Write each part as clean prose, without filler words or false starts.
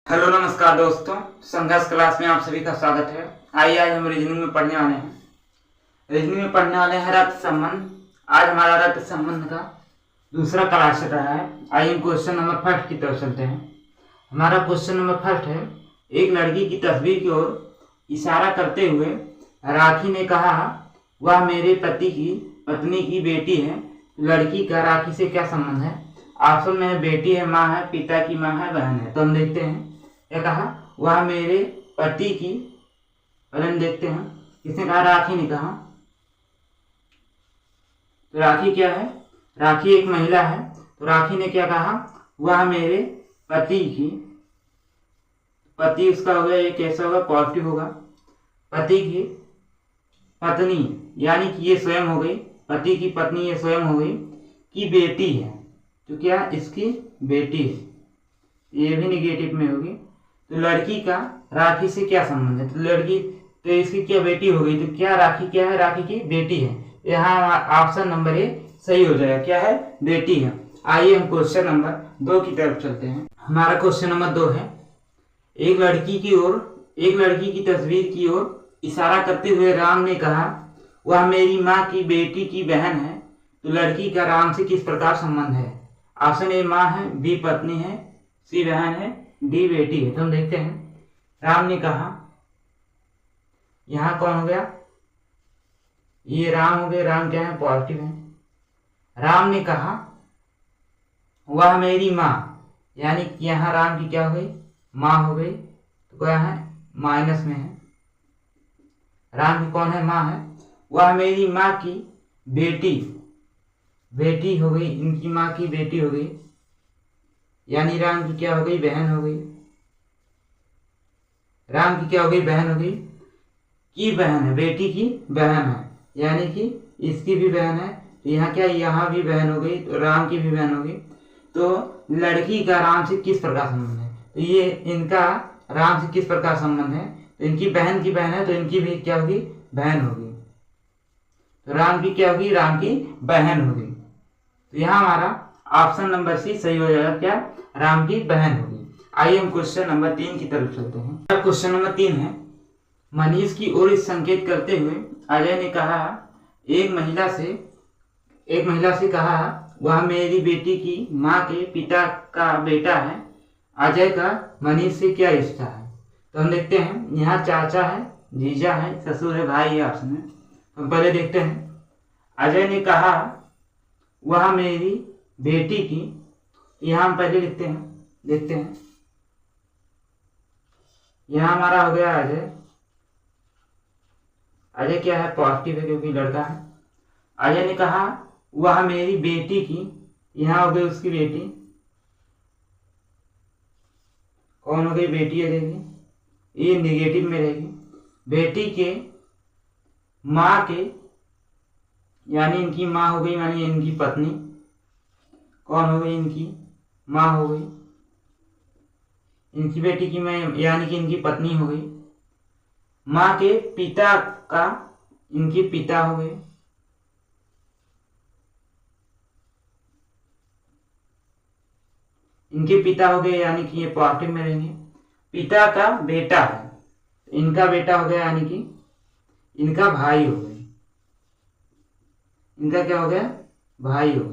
Hello नमस्कार दोस्तों, संघर्ष क्लास में आप सभी का स्वागत है। आइए आज हम रीजनिंग में पढ़ने वाले हैं। रीजनिंग में पढ़ने वाले हैं रक्त संबंध। आज हमारा रक्त संबंध का दूसरा क्लास चल रहा है। आइए हम क्वेश्चन नंबर फर्स्ट की तरफ चलते हैं। हमारा क्वेश्चन नंबर फर्स्ट है, एक लड़की की तस्वीर की ओर इशारा करते हुए राखी ने कहा, वह मेरे पति की पत्नी की बेटी है। लड़की का राखी से क्या संबंध है? ऑप्शन में है बेटी है, माँ है, पिता की माँ है, बहन है। तो हम देखते हैं क्या कहा, वह मेरे पति की। पहले हम देखते हैं किसने कहा, राखी ने कहा। तो राखी क्या है? राखी एक महिला है। तो राखी ने क्या कहा, वह मेरे पति की। पति उसका हो गया, ये कैसा होगा, पॉजिटिव होगा। पति की पत्नी यानी कि ये स्वयं हो गई, पति की पत्नी ये स्वयं हो गई, की बेटी है। तो क्या इसकी बेटी है, ये भी निगेटिव में होगी। तो लड़की का राखी से क्या संबंध है? तो लड़की तो इसकी क्या बेटी हो गई। तो क्या राखी क्या है, राखी की बेटी है। यहाँ ऑप्शन नंबर ए सही हो जाएगा, क्या है, बेटी है। आइए हम क्वेश्चन नंबर 2 की तरफ चलते हैं। हमारा क्वेश्चन नंबर 2 है, एक लड़की की तस्वीर की ओर इशारा करते हुए राम ने कहा, वह मेरी माँ की बेटी की बहन है। तो लड़की का राम से किस प्रकार संबंध है? ऑप्शन ए माँ है, बी पत्नी है, सी बहन है, डी बेटी है। तो हम देखते हैं, राम ने कहा, यहां कौन हो गया, ये राम हो गए। राम क्या है, पॉजिटिव है। राम ने कहा वह मेरी माँ, यानी कि यहां राम की क्या हो गई, माँ हो गई। तो क्या है, माइनस में है। राम की कौन है, माँ है। वह मेरी माँ की बेटी हो गई, इनकी माँ की बेटी हो गई, यानी राम की क्या हो गई, बहन हो गई। राम की क्या हो गई, बहन हो गई। की बहन है, बेटी की बहन है, यानी कि इसकी भी बहन है। तो यहाँ क्या, यहाँ भी बहन हो गई, तो राम की भी बहन हो गई। तो लड़की का राम से किस प्रकार संबंध है? तो ये इनका राम से किस प्रकार संबंध है? तो इनकी बहन की बहन है, तो इनकी भी क्या होगी, बहन होगी। तो राम की क्या होगी, राम की बहन होगी। तो यहाँ हमारा ऑप्शन नंबर सी सही हो जाएगा, क्या, राम की बहन होगी। आइए हम क्वेश्चन नंबर 3 की तरफ चलते हैं। क्वेश्चन नंबर 3 है, मनीष की ओर इस संकेत करते हुए अजय ने कहा, एक महिला से कहा, वह मेरी बेटी की माँ के पिता का बेटा है। अजय का मनीष से क्या रिश्ता है? तो हम देखते हैं, यहाँ चाचा है, जीजा है, ससुर है, भाई है ऑप्शन में। तो पहले देखते हैं, अजय ने कहा वह मेरी बेटी की, यहाँ हम पहले लिखते हैं, देखते हैं। यहाँ हमारा हो गया अजय। अजय क्या है, पॉजिटिव है क्योंकि लड़का है। अजय ने कहा वह मेरी बेटी की, यहाँ हो गई उसकी बेटी। कौन हो गई, बेटी अजय की, ये निगेटिव में रहेगी। बेटी के माँ के, यानी इनकी माँ हो गई, यानी इनकी पत्नी। कौन हो गई, इनकी माँ हो गई। इनकी बेटी की माँ यानी कि इनकी पत्नी हो गई। माँ के पिता का, इनके पिता हो गए। इनके पिता हो गए, यानी कि ये पॉजिटिव में रहेंगे। पिता का बेटा है, इनका बेटा हो गया, यानी कि इनका भाई हो गया। इनका क्या हो गया, भाई हो गया।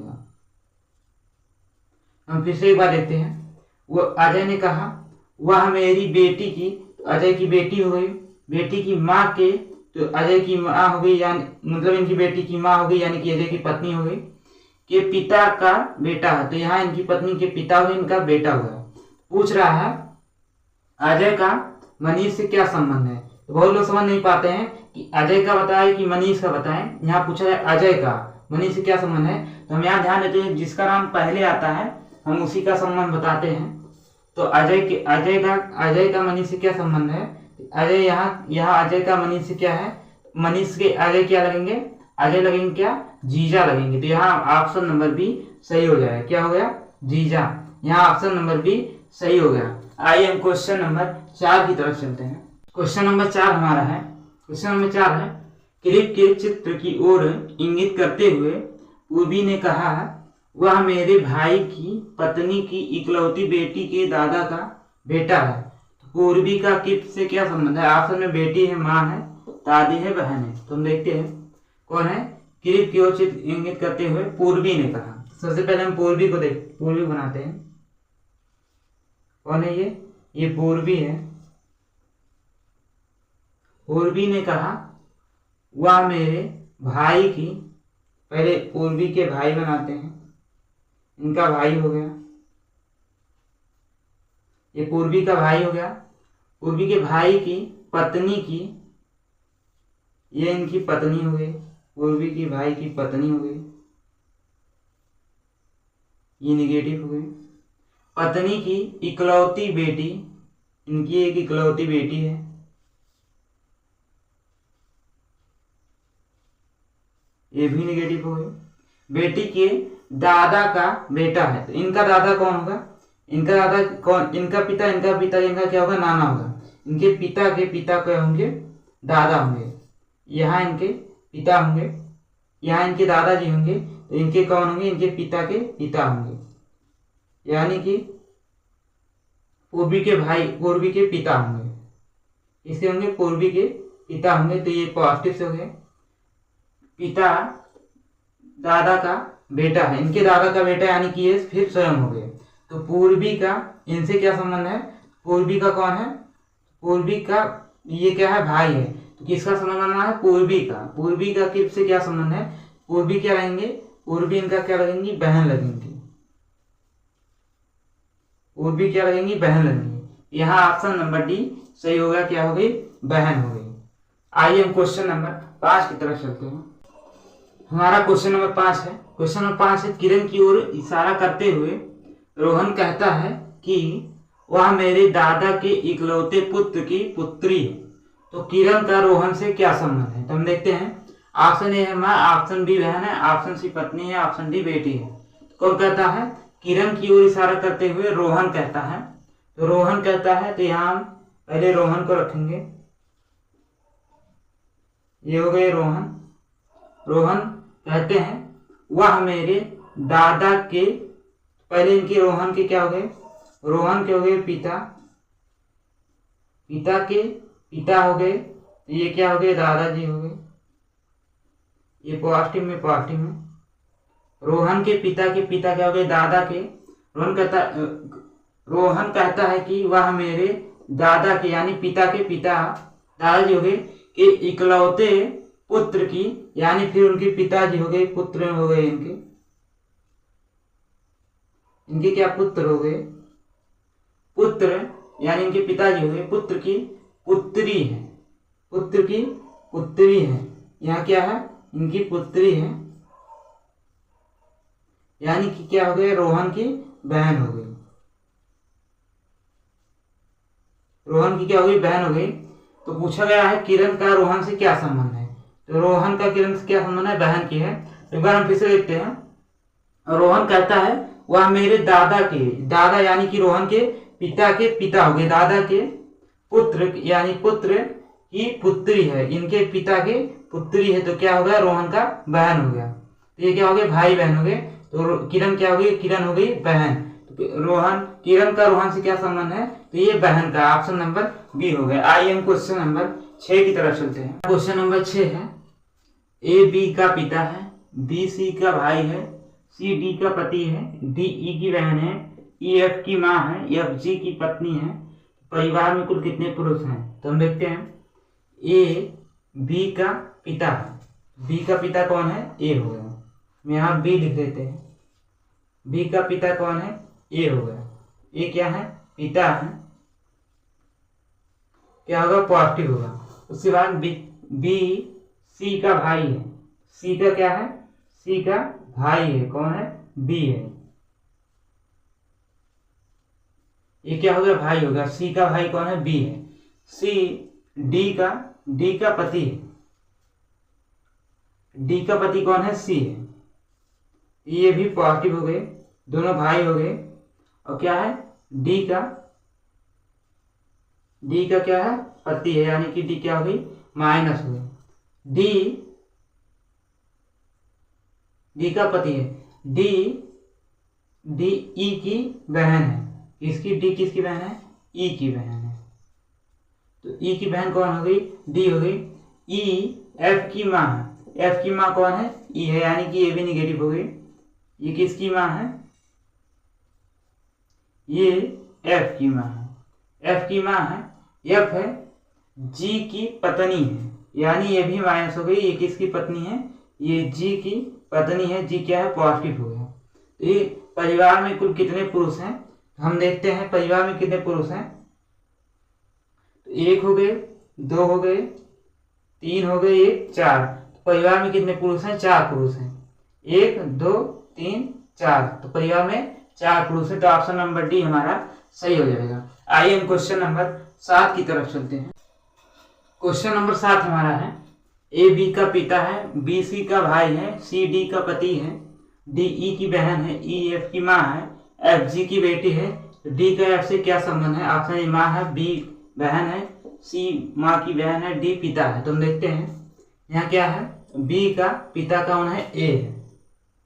हम फिर से एक बार देखते हैं, वो अजय ने कहा वह मेरी बेटी की, तो अजय की बेटी हो गई। बेटी की माँ के, तो अजय की माँ हो गई, यानी मतलब इनकी बेटी की माँ हो गई, यानी कि अजय की पत्नी हो गई। के पिता का बेटा है, तो यहाँ इनकी पत्नी के पिता हो गए, इनका बेटा हुआ। पूछ रहा है अजय का मनीष से क्या संबंध है। तो बहुत लोग समझ नहीं पाते हैं कि अजय का बताए कि मनीष का बताएं। यहाँ पूछा है अजय का मनीष से क्या संबंध है, तो हम यहाँ ध्यान देते हैं, जिसका नाम पहले आता है हम उसी का संबंध बताते हैं। तो अजय का मनीष से क्या संबंध है? अजय यहाँ अजय का मनीष से क्या है, मनीष के अजय क्या लगेंगे, अजय लगेंगे क्या, जीजा लगेंगे। तो यहाँ ऑप्शन नंबर बी सही हो जाएगा, क्या हो गया, जीजा। यहाँ ऑप्शन नंबर बी सही हो गया। आइए हम क्वेश्चन नंबर 4 की तरफ चलते हैं। क्वेश्चन नंबर 4 हमारा है, क्वेश्चन नंबर 4 है, क्लिप के चित्र की ओर इंगित करते हुए पूर्वी ने कहा, वह मेरे भाई की पत्नी की इकलौती बेटी के दादा का बेटा है, तो पूर्वी का किप से क्या संबंध है? ऑप्शन में बेटी है, माँ है, दादी है, बहन है। तो हम देखते हैं कौन है। किप की ओर इंगित करते हुए पूर्वी ने कहा। सबसे पहले हम पूर्वी को पूर्वी बनाते हैं। कौन है ये पूर्वी है। पूर्वी ने कहा वह मेरे भाई की, पहले पूर्वी के भाई बनाते हैं, इनका भाई हो गया, ये पूर्वी का भाई हो गया। पूर्वी के भाई की पत्नी की, ये इनकी पत्नी हो गई, पूर्वी की भाई की पत्नी हो गई, ये निगेटिव हो गई। पत्नी की इकलौती बेटी, इनकी एक इकलौती बेटी है, ये भी निगेटिव हो गई। बेटी के दादा का बेटा है, तो इनका दादा कौन होगा? इनका दादा कौन? इनका पिता इनका क्या होगा? नाना होगा। इनके पिता के पिता क्या होंगे? दादा होंगे। यहाँ इनके पिता होंगे, यहाँ इनके दादाजी होंगे, तो इनके कौन होंगे? इनके पिता के पिता होंगे, यानी कि पूर्वी के भाई पूर्वी के पिता होंगे, इसके होंगे पूर्वी के पिता होंगे। तो ये पॉजिटिव से हो गए। पिता दादा का बेटा है, इनके दादा का बेटा, यानी कि ये फिर स्वयं हो गए। तो पूर्वी का इनसे क्या संबंध है? पूर्वी का कौन है? पूर्वी का ये क्या है? भाई है। तो किसका संबंध बनना है? पूर्वी का। पूर्वी का किससे क्या संबंध है? पूर्वी क्या रहेंगे? पूर्वी इनका क्या लगेंगी? बहन लगेंगी। पूर्वी क्या लगेंगी? बहन लगेंगी। यहाँ ऑप्शन नंबर डी सही होगा। क्या हो गई? बहन हो गई। आइए हम क्वेश्चन नंबर 5 की तरफ चलते हैं। हमारा क्वेश्चन नंबर 5 है। क्वेश्चन नंबर 5 है, किरण की ओर इशारा करते हुए रोहन कहता है कि वह मेरे दादा के इकलौते पुत्र की पुत्री है। तो किरण का रोहन से क्या संबंध है? तो हम देखते हैं। ऑप्शन ए है माँ, ऑप्शन बी बहन है, ऑप्शन सी पत्नी है, ऑप्शन डी बेटी है। तो कौन कहता है? किरण की ओर इशारा करते हुए रोहन कहता है। तो रोहन कहता है, तो यहाँ हम पहले रोहन को रखेंगे, ये हो गए रोहन। रोहन कहते हैं वह मेरे दादा के, पहले इनके रोहन के क्या हो गए? रोहन के हो गए पिता, पिता के पिता हो गए, ये क्या हो गए? दादाजी हो गए। ये पॉजिटिव में रोहन के पिता क्या हो गए? दादा के। रोहन कहता है कि वह मेरे दादा के, यानी पिता के पिता दादाजी हो गए, के इकलौते पुत्र की, यानी फिर उनके पिताजी हो गए, पुत्र हो गए इनके क्या? पुत्र हो गए। पुत्र यानी इनके पिताजी हो गए, पुत्र की पुत्री है, पुत्र की पुत्री है। यहाँ क्या है? इनकी पुत्री है, यानी कि क्या हो गए? रोहन की बहन हो गई। रोहन की क्या हो गई? बहन हो गई। तो पूछा गया है किरण का रोहन से क्या संबंध है? तो रोहन का किरण से क्या संबंध है? बहन की है। तो एक बार हम फिर से देखते हैं। रोहन कहता है वह मेरे दादा के, दादा यानी कि रोहन के पिता हो गए, दादा के पुत्र यानी पुत्र की पुत्री है, इनके पिता के पुत्री है। तो क्या हो गया? रोहन का बहन हो गया। तो ये क्या हो गए? भाई बहन हो गए। तो किरण क्या हो गई? किरण हो गई बहन। तो रोहन, किरण का रोहन से क्या संबंध है? तो ये बहन का, ऑप्शन नंबर बी हो गया। आइए हम क्वेश्चन नंबर 6 की तरफ चलते हैं। क्वेश्चन नंबर 6 है, ए बी का पिता है, बी सी का भाई है, सी डी का पति है, डी ई की बहन है, ई एफ की माँ है, एफ जी की पत्नी है। परिवार में कुल कितने पुरुष हैं? तो हम देखते हैं। ए बी का पिता है, बी का पिता कौन है? ए हो गया। हम यहाँ बी लिख देते हैं। बी का पिता कौन है? ए हो गया। ए क्या है? पिता है। क्या होगा? पॉजिटिव होगा। उसके बाद बी सी का भाई है, सी का क्या है? सी का भाई है, कौन है? बी है। ये क्या हो गया? भाई हो गया। सी का भाई कौन है? बी है। सी डी का पति है, डी का पति कौन है? सी है। ये भी पॉजिटिव हो गए, दोनों भाई हो गए। और क्या है? डी का क्या है? पति है, यानी कि डी क्या हो गई? माइनस हो गई। डी का पति है, डी ई की बहन है। इसकी डी किसकी बहन है? ई की बहन है। तो ई की बहन कौन हो गई? डी हो गई। ई एफ की माँ है। एफ की माँ कौन है? ई है, यानी कि ये भी निगेटिव हो गई। ये किसकी माँ है? ये एफ की माँ है। एफ की माँ है, एफ है जी की पत्नी है, यानी ये भी माइनस हो गई। ये किसकी पत्नी है? ये जी की पत्नी है। जी क्या है? पॉजिटिव हो गया। तो ये परिवार में कुल कितने पुरुष हैं? हम देखते हैं परिवार में कितने पुरुष हैं। तो एक हो गए, दो हो गए, तीन हो गए, एक, चार। तो परिवार में कितने पुरुष हैं? चार पुरुष हैं। एक, दो, तीन, चार। तो परिवार में चार पुरुष है। तो ऑप्शन नंबर डी हमारा सही हो जाएगा। आइए हम क्वेश्चन नंबर 7 की तरफ चलते हैं। क्वेश्चन नंबर 7 हमारा है, ए बी का पिता है, बी सी का भाई है, सी डी का पति है, डी ई की बहन है, ई एफ की माँ है, एफ जी की बेटी है। डी का एफ से क्या संबंध है? ऑप्शन ए माँ है, बी बहन है, सी माँ की बहन है, डी पिता है। तो हम देखते हैं यहाँ क्या है। बी का पिता कौन है? ए है।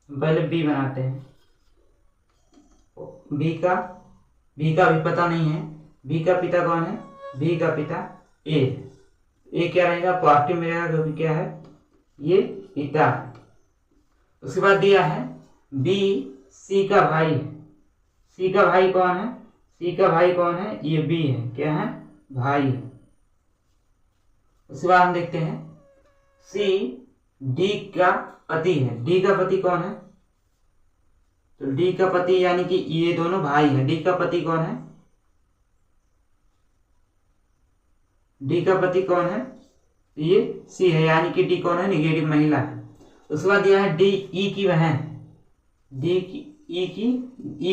पहले बी बनाते हैं। बी का भी पता नहीं है। बी का पिता कौन है? बी का पिता ए है। ए क्या रहेगा? पॉजिटिव में रहेगा, क्योंकि क्या है? ये पिता है। उसके बाद दिया है बी सी का भाई है। सी का भाई कौन है? सी का भाई कौन है? ये बी है। क्या है? भाई है। उसके बाद हम देखते हैं सी डी का पति है। डी का पति कौन है? तो डी का पति यानी कि ये दोनों भाई हैं। डी का पति कौन है? डी का पति कौन है? ये सी है, यानी कि डी कौन है? निगेटिव महिला है। उसके बाद दिया है डी ई की बहन। डी की ई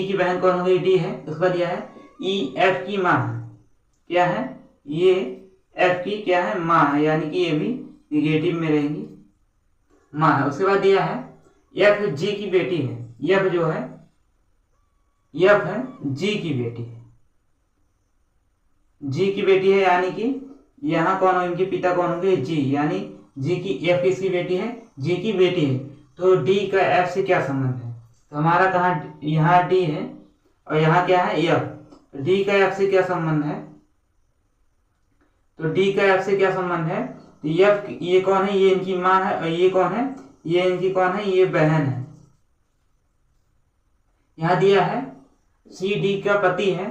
की बहन कौन हो गई? डी है। उसके बाद दिया है ई एफ की माँ है। क्या है? ये एफ की क्या है? माँ है, यानी कि ये भी निगेटिव में रहेंगी, माँ है। उसके बाद दिया है एफ जी की बेटी है। एफ जो है, एफ है जी की बेटी है। जी की बेटी है, यानी कि यहाँ कौन हो? इनके पिता कौन होंगे? जी, यानी जी की एफ किसकी बेटी है? जी की बेटी है। तो डी का एफ से क्या संबंध है? तो हमारा कहाँ? यहाँ डी है और यहाँ क्या है? एफ। डी का एफ से क्या संबंध है? तो डी का एफ से क्या संबंध है? तो एफ ये कौन है? ये इनकी माँ है। और ये कौन है? ये इनकी कौन है? ये बहन है। यहाँ दिया है सी डी का पति है।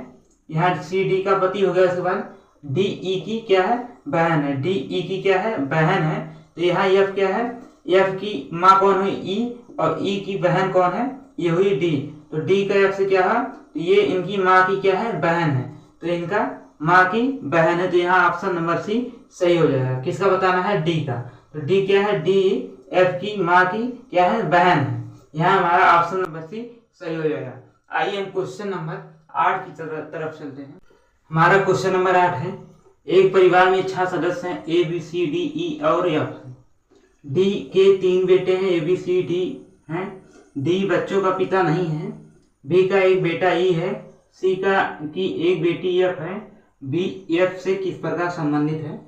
यहाँ सी डी का पति हो गया। उसके बाद डी ई की क्या है? बहन है। डी ई की क्या है? बहन है। तो यहाँ एफ क्या है? एफ की माँ कौन हुई? ई, और ई की बहन कौन है? ये हुई डी। तो डी का एफ से क्या है? तो ये इनकी माँ की क्या है? बहन है। तो इनका माँ की बहन है। तो यहाँ ऑप्शन नंबर सी सही हो जाएगा। किसका बताना है? डी का। तो डी क्या है? डी एफ की माँ की क्या है? बहन है। यहाँ हमारा ऑप्शन नंबर सी सही हो जाएगा। आइए हम क्वेश्चन नंबर 8 की तरफ चलते हैं। हमारा क्वेश्चन नंबर 8 है, एक परिवार में 6 सदस्य हैं, ए बी सी डी ई और एफ। डी के 3 बेटे हैं, ए बी सी डी हैं। डी बच्चों का पिता नहीं है। बी का एक बेटा ई है। सी की एक बेटी एफ है। बी एफ से किस प्रकार संबंधित है?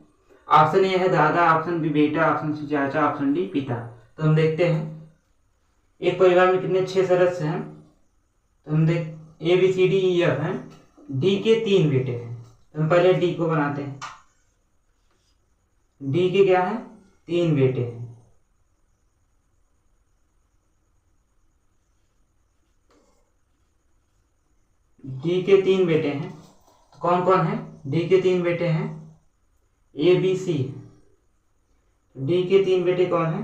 ऑप्शन ए है दादा, ऑप्शन बी बेटा, ऑप्शन सी चाचा, ऑप्शन डी पिता। तो हम देखते हैं एक परिवार में कितने 6 सदस्य हैं। तो हम देख A B C D E F हैं। डी के 3 बेटे हैं। तो हम पहले डी को बनाते हैं। डी के क्या है? 3 बेटे हैं। डी के 3 बेटे हैं। तो कौन कौन है? डी के 3 बेटे हैं ए बी सी। डी के 3 बेटे कौन है?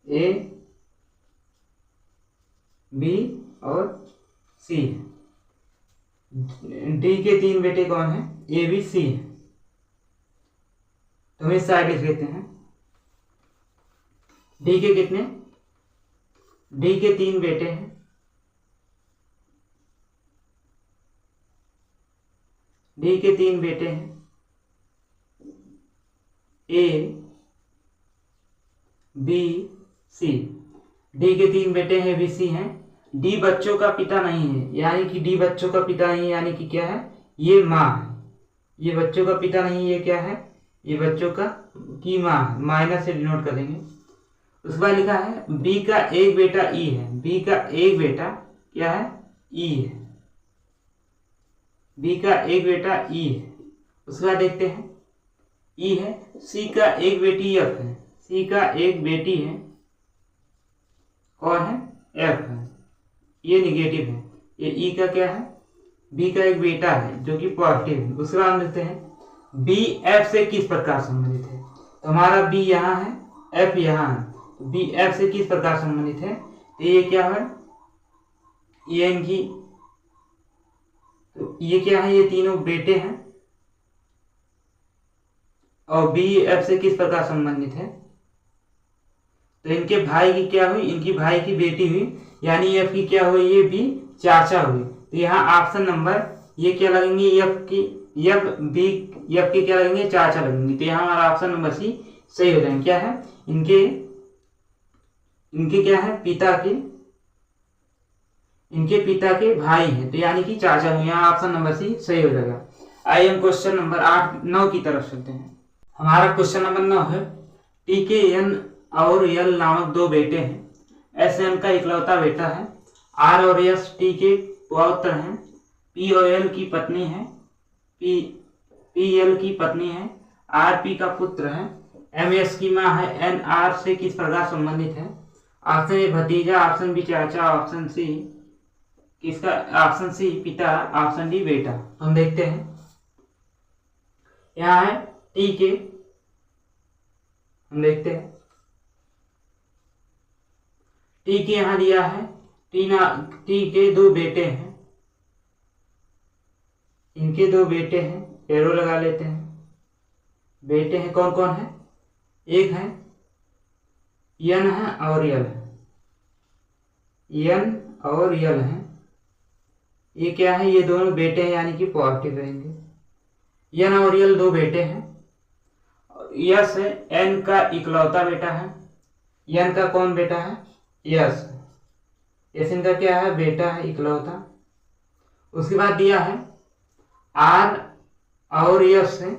ए बी और सी। डी के 3 बेटे कौन है? A B C. तो हम इस साइड लिख लेते हैं। डी के कितने? डी के 3 बेटे हैं। डी के 3 बेटे हैं ए बी सी। डी के 3 बेटे हैं, बी सी हैं। डी बच्चों का पिता नहीं है, यानी कि डी बच्चों का पिता नहीं है, यानी कि क्या है? ये माँ है। ये बच्चों का पिता नहीं, ये क्या है? ये बच्चों का की माँ है। माइनस से डिनोट कर देंगे। उसके बाद लिखा है बी का एक बेटा ई है। बी का एक बेटा क्या है? ई है, बी का एक बेटा ई है। उसके बाद देखते हैं ई है, सी का एक बेटी एफ है, सी का एक बेटी है, कौन है, एफ है, ये निगेटिव है। ये ई का क्या है, बी का एक बेटा है जो कि पॉजिटिव है। उसके बाद हम देखते हैं बी एफ से किस प्रकार संबंधित है। तो हमारा बी यहाँ है, एफ यहाँ है, तो बी एफ से किस प्रकार संबंधित है, तो ये क्या है, ये इनकी, तो ये क्या है, ये तीनों बेटे हैं। और बी एफ से किस प्रकार संबंधित है, तो इनके भाई की क्या हुई, इनकी भाई की बेटी हुई, यानी एफ की क्या हुई, ये भी चाचा हुई। तो यहाँ ऑप्शन नंबर ये क्या लगेंगे, एफ की, एफ बी, एफ के क्या लगेंगे, चाचा लगेंगे। तो यहाँ हमारा ऑप्शन नंबर सी सही हो जाएंगे। क्या है, इनके क्या है, इनके पिता के भाई हैं, तो यानी कि चाचा हुए। यहाँ ऑप्शन नंबर सी सही हो जाएगा। आइए हम क्वेश्चन नंबर 8-9 की तरफ चलते हैं। हमारा क्वेश्चन नंबर 9 है, टी के एन और यल नामक दो बेटे हैं। एस एन का इकलौता बेटा है, आर और एस टी के पौत्र हैं, पी और एल की पत्नी है, पी एल की पत्नी है, आर पी का पुत्र है, एम एस की माँ है, एन आर से किस प्रकार संबंधित है। ऑप्शन ए भतीजा, ऑप्शन बी चाचा, ऑप्शन सी किसका, ऑप्शन सी पिता, ऑप्शन डी बेटा। हम देखते हैं, यहाँ है टी के, हम देखते हैं टी के यहाँ दिया है, टी के दो बेटे हैं, इनके दो बेटे हैं, एरो लगा लेते हैं। बेटे हैं कौन कौन है, एक है यन है और यल है, यन और यल है। ये क्या है, ये दोनों बेटे हैं यानी कि पॉजिटिव रहेंगे। यन और यल दो बेटे हैं। यस है एन का इकलौता बेटा है, यन का कौन बेटा है, यस, यस इनका क्या है, बेटा है इकलौता। उसके बाद दिया है आर और यस से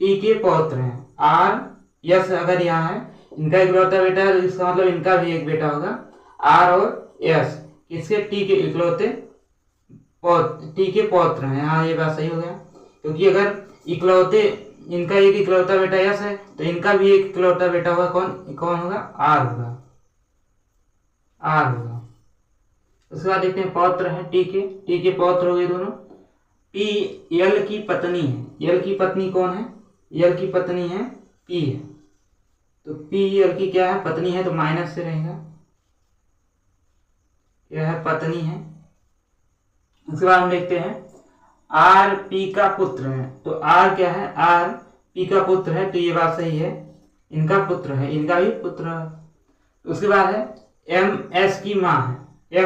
टी के पौत्र हैं। आर यस अगर यहाँ है, इनका इकलौता बेटा है, इसका मतलब इनका भी एक बेटा होगा। आर और यस किसके, टी के इकलौते टी के पौत्र हैं। हाँ ये बात सही हो गया, क्योंकि अगर इकलौते, इनका एक इकलौता बेटा यस है, तो इनका भी एक इकलौता बेटा होगा, कौन होगा, आर होगा, आर होगा। उसके बाद देखते हैं पौत्र है टी के पौत्र हो गए दोनों। पी यल की पत्नी है, यल की पत्नी कौन है, यल की पत्नी है पी है, तो पी यल की क्या है, पत्नी है, तो माइनस से रहेगा, क्या है, पत्नी है। उसके बाद हम देखते हैं आर पी का पुत्र है, तो आर क्या है, आर पी का पुत्र है, तो ये बात सही है, इनका पुत्र है, इनका भी पुत्र है। उसके बाद है एम एस की माँ है,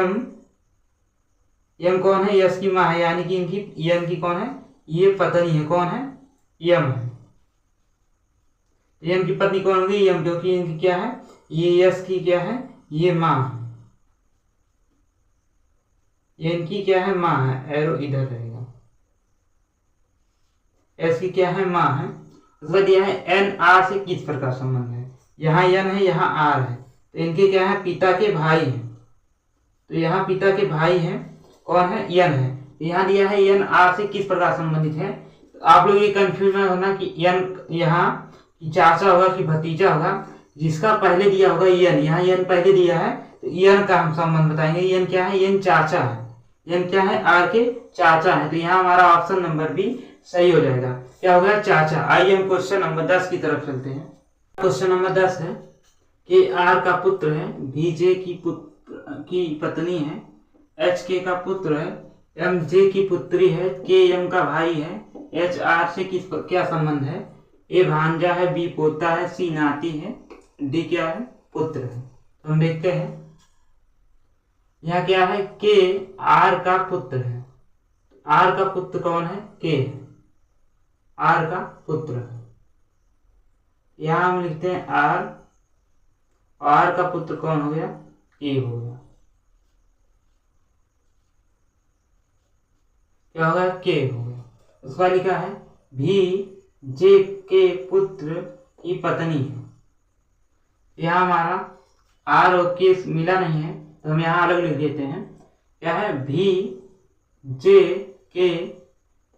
एम कौन है, यस की माँ है, यानी कि इनकी एम की कौन है, ये पत्नी है, कौन है, एम है। एम की पत्नी कौन होगी, एम, क्योंकि इनकी क्या है, ये यस की क्या है, ये माँ है, ये इनकी क्या है, माँ है, एरो इधर रहेगा, एस की क्या है, माँ है। उसके बाद यह है एन आर से किस प्रकार संबंध है, यहाँ एन है, यहाँ आर है, तो इनके क्या है, पिता के भाई हैं, तो यहाँ पिता के भाई हैं, कौन है, एन है। यहाँ दिया है एन आर से किस प्रकार संबंधित है। तो आप लोग ये कंफ्यूज ना होना कि एन यहाँ चाचा होगा कि भतीजा होगा, जिसका पहले दिया होगा एन, यहाँ एन पहले दिया है, तो एन का हम संबंध बताएंगे। एन क्या है, एन चाचा है, एन क्या है, आर के चाचा है, तो यहाँ हमारा ऑप्शन नंबर भी सही हो जाएगा, क्या हो गया, चाचा। आइए हम क्वेश्चन नंबर 10 की तरफ चलते हैं। क्वेश्चन नंबर 10 है कि आर का पुत्र है, बीजे की पत्नी है, एच के का पुत्र है, एम जे की पुत्री है, के एम का भाई है, एच आर से क्या संबंध है। ए भांजा है, बी पोता है, सी नाती है, डी क्या है, पुत्र है। तो हम देखते हैं यहाँ क्या है, के आर का पुत्र है, आर का पुत्र कौन है, के है, आर का पुत्र है। यहाँ हम लिखते हैं आर का पुत्र कौन हो गया, के हो गया, क्या हो गया, के हो गया। उसके बाद लिखा है भी जे के पुत्र की पत्नी है। यहाँ हमारा आर और के मिला नहीं है, तो हम यहाँ अलग लिख देते हैं, क्या है, भी जे के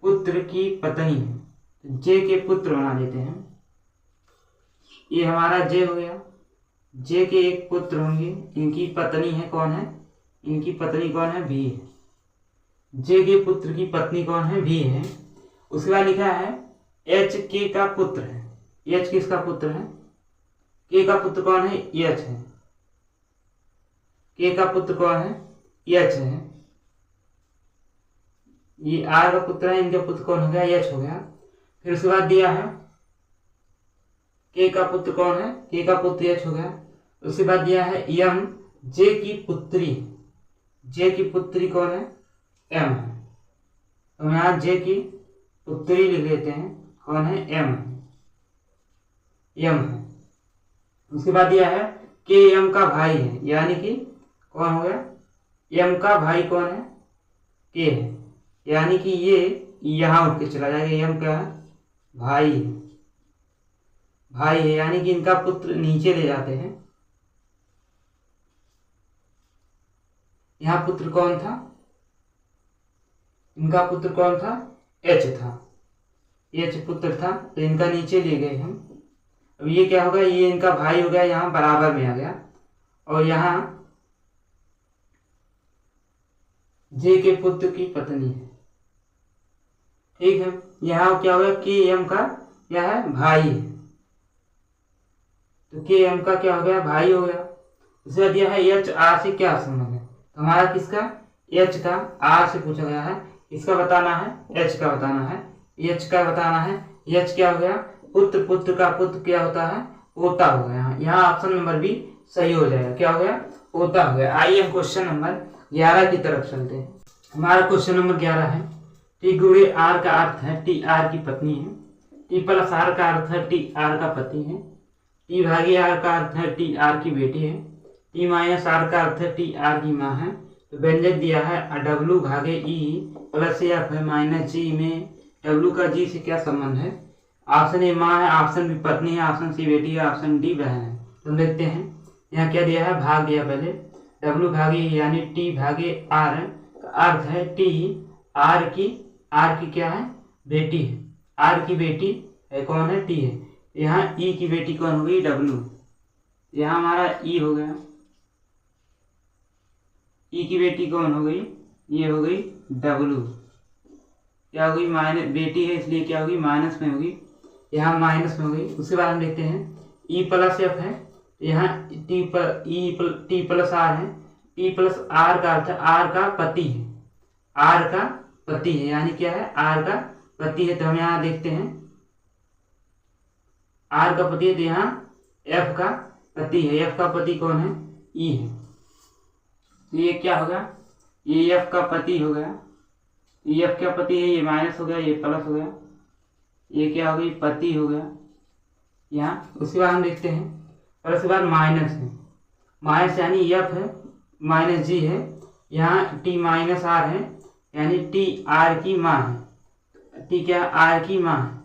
पुत्र की पत्नी है। तो जे के पुत्र बना देते हैं। ये हमारा जे हो गया। जे के एक पुत्र होंगे, इनकी पत्नी है कौन है, इनकी पत्नी कौन है, भी है। जे के पुत्र की पत्नी कौन है, भी है। उसके बाद लिखा है एच के का पुत्र है। एच किसका पुत्र है, के का पुत्र कौन है, एच है। के का पुत्र कौन है, एच है। ये आर का पुत्र है, इनका पुत्र कौन हो गया, एच हो गया। फिर उसके बाद दिया है के का पुत्र कौन है, के का पुत्र एच हो गया। उसके बाद दिया है यम, जे की पुत्री, जे की पुत्री कौन है, एम है। तो यहां जे की पुत्री लिख लेते हैं, कौन है, एम है, यम है। उसके बाद दिया है के एम का भाई है, यानी कि कौन हो गया, एम का भाई कौन है, के है, यानी कि ये यहां उठ के चला जाएगा। एम क्या है, भाई है, भाई है, यानी कि इनका पुत्र नीचे ले जाते हैं। यहां पुत्र कौन था, इनका पुत्र कौन था, एच था, एच पुत्र था, तो इनका नीचे ले गए हम। अब ये क्या होगा, ये इनका भाई हो गया, यहाँ बराबर में आ गया। और यहाँ जे के पुत्र की पत्नी है, ठीक है। यहाँ क्या होगा, के एम का क्या है, भाई है, तो के एम का क्या हो गया, भाई हो गया। उसके दिया है एच आर से क्या संबंध है, तो हमारा किसका, एच का, आर से पूछा गया है, इसका बताना है, एच का बताना है, एच का बताना है। एच क्या हो गया, पुत्र, पुत्र का पुत्र क्या होता है, पोता हो गया। यहाँ ऑप्शन नंबर भी सही हो जाएगा, क्या हो गया, पोता हो गया। आइए हम क्वेश्चन नंबर 11 की तरफ चलते हैं। हमारा क्वेश्चन नंबर 11 है, टी गुणे आर का अर्थ है टी आर की पत्नी है, टी प्लस आर का अर्थ है टी आर का पति है, टी भागी आर का अर्थ है टी आर की बेटी है, टी माइनस आर का अर्थ है टी आर की माँ है। तो व्यंजक दिया है डब्लू भागे ई प्लस एफ है माइनस जी में डब्लू का जी से क्या संबंध है। ऑप्शन ए माँ है, ऑप्शन बी पत्नी है, ऑप्शन सी बेटी है, ऑप्शन डी बहन है। तो देखते हैं यहाँ क्या दिया है, भाग दिया पहले डब्लू भागे यानी टी भागे आर का अर्थ है टी आर की क्या है, बेटी है, आर की बेटी है कौन है, टी है। यहाँ ई की बेटी कौन हो गई, डब्लू, यहाँ हमारा ई हो गया, ई की बेटी कौन हो गई, ये हो गई डब्लू, क्या होगी, माइनस, बेटी है इसलिए क्या होगी, माइनस में होगी, यहाँ माइनस में होगी। उसके बाद हम देखते हैं ई प्लस एफ है, यहाँ टी प्लस आर है, टी प्लस आर का अर्थ है आर का पति है, आर का पति है, यानी क्या है, आर का पति है। तो हम यहाँ देखते हैं आर का पति है, तो यहाँ एफ का पति है, एफ का पति कौन है, ई है। तो ये क्या होगा, ये एफ का पति हो गया, ये एफ का पति है, ये माइनस हो गया, ये प्लस हो गया, ये क्या हो गई, पति हो गया यहाँ। उसके बाद हम देखते हैं, और उसके बाद माइनस है, माइनस यानी एफ है माइनस जी है, यहाँ टी माइनस आर है यानी टी आर की माँ है, टी क्या, आर की माँ है।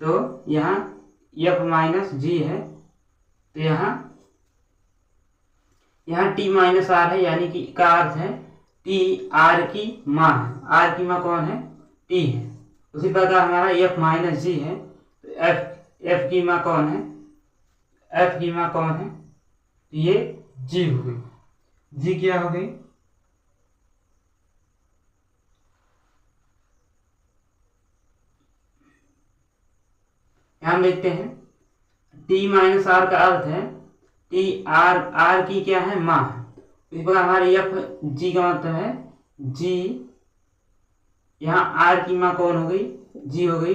तो यहाँ एफ माइनस जी है, तो यहाँ टी माइनस आर है, यानी कि का अर्थ है टी आर की माँ है, आर की माँ कौन है, टी है। उसी प्रकार हमारा एफ माइनस जी है, तो एफ की माँ कौन है, एफ की माँ कौन है, तो ये जी हो गई, जी क्या हो गई, हम देखते हैं टी माइनस आर का अर्थ है टी आर की क्या है, माँ है। इस प्रकार हमारे एफ जी का मतलब है जी, यहाँ आर की माँ कौन हो गई, जी हो गई,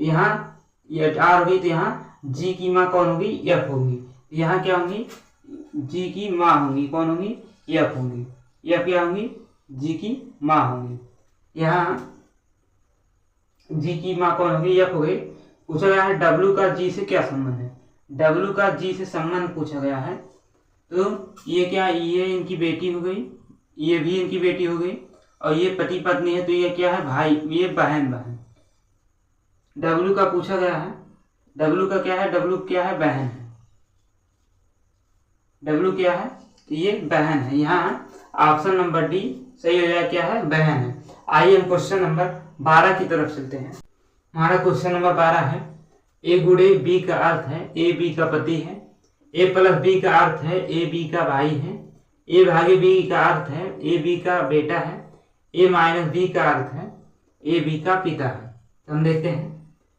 यहाँ ये आर हो गई, तो यहाँ जी की माँ कौन होगी, एफ होगी, यहाँ क्या होंगी, जी की माँ होंगी, कौन होंगी, एफ होंगी, एफ क्या होंगी, जी की माँ होंगी। यहाँ जी की माँ कौन होगी, एफ हो गई। पूछा गया है डब्लू का जी से क्या संबंध है, डब्लू का जी से संबंध पूछा गया है। तो ये क्या, ये इनकी बेटी हो गई, ये भी इनकी बेटी हो गई, और ये पति पत्नी है, तो ये क्या है, भाई, ये बहन डब्लू का पूछा गया है, डब्लू का क्या है, डब्लू क्या है, बहन है, डब्लू क्या है, तो ये बहन है। यहाँ ऑप्शन नंबर डी सही हो जाए, क्या है, बहन है। आइए हम क्वेश्चन नंबर 12 की तरफ चलते हैं। हमारा क्वेश्चन नंबर 12 है, ए गुणे बी का अर्थ है ए बी का पति है, ए प्लस बी का अर्थ है ए बी का भाई है, ए भागे बी का अर्थ है ए बी का बेटा है, ए माइनस बी का अर्थ है ए बी का पिता है। तो हम देखते हैं,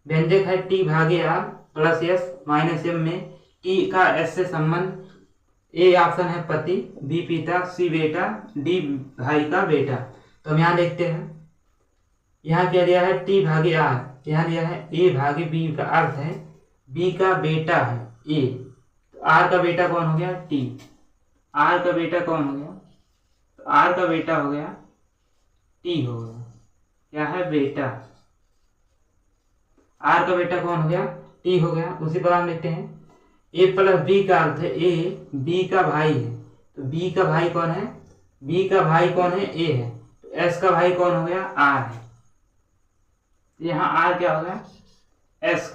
व्यंजक है टी भागे R plus S minus M में टी का एस से संबंध, ए ऑप्शन है पति, बी पिता, सी बेटा, डी भाई का बेटा। तो हम यहाँ देखते हैं, यहाँ क्या दिया है टी भागे आर, यहाँ दिया है ए भागे बी का अर्थ है बी का बेटा है ए, तो आर का बेटा कौन हो गया टी, आर का बेटा कौन हो गया, तो आर का बेटा हो गया टी हो गया, क्या है बेटा, आर का बेटा कौन हो गया टी हो गया। उसी पर हम देखते हैं, ए प्लस बी का अर्थ है ए बी का भाई है, तो बी का भाई कौन है, बी का भाई कौन है ए है, तो एस का भाई कौन हो गया आर है, यहाँ आर क्या हो गया एस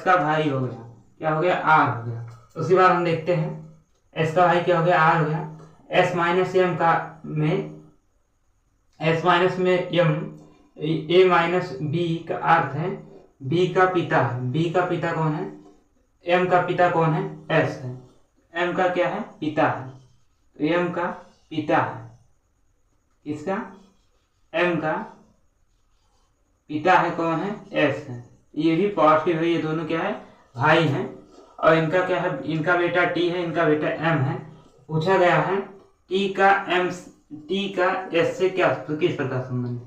का भाई हो गया, क्या हो गया आर हो गया। उसी बार हम देखते हैं, एस का भाई क्या हो गया आर हो गया, एस माइनस एम का में एस माइनस में एम, ए माइनस बी का अर्थ है बी का पिता है, बी का पिता कौन है, एम का पिता कौन है एस है, एम का क्या है पिता है, तो एम का पिता है, किसका एम का पिता है कौन है एस है, ये भी पॉजिटिव है, ये दोनों क्या है भाई हैं, और इनका क्या है, इनका बेटा टी है, इनका बेटा एम है। पूछा गया है टी का एस से क्या किस प्रकार संबंध है,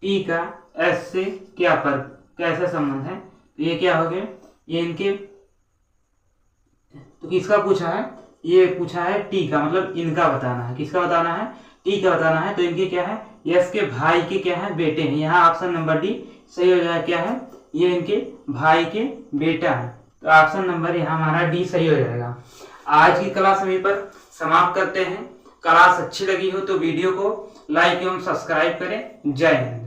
टी का एस से क्या पर कैसा संबंध है, तो ये क्या हो गया, ये इनके, तो किसका पूछा है, ये पूछा है टी का, मतलब इनका बताना है, किसका बताना है टी का बताना है, तो इनके क्या है यस के भाई के क्या है बेटे हैं, यहाँ ऑप्शन नंबर डी सही हो जाएगा, क्या है ये इनके भाई के बेटा है, तो ऑप्शन नंबर यहाँ हमारा डी सही हो जाएगा। आज की क्लास यहीं पर समाप्त करते हैं। क्लास अच्छी लगी हो तो वीडियो को लाइक एवं सब्सक्राइब करें। जय हिंद।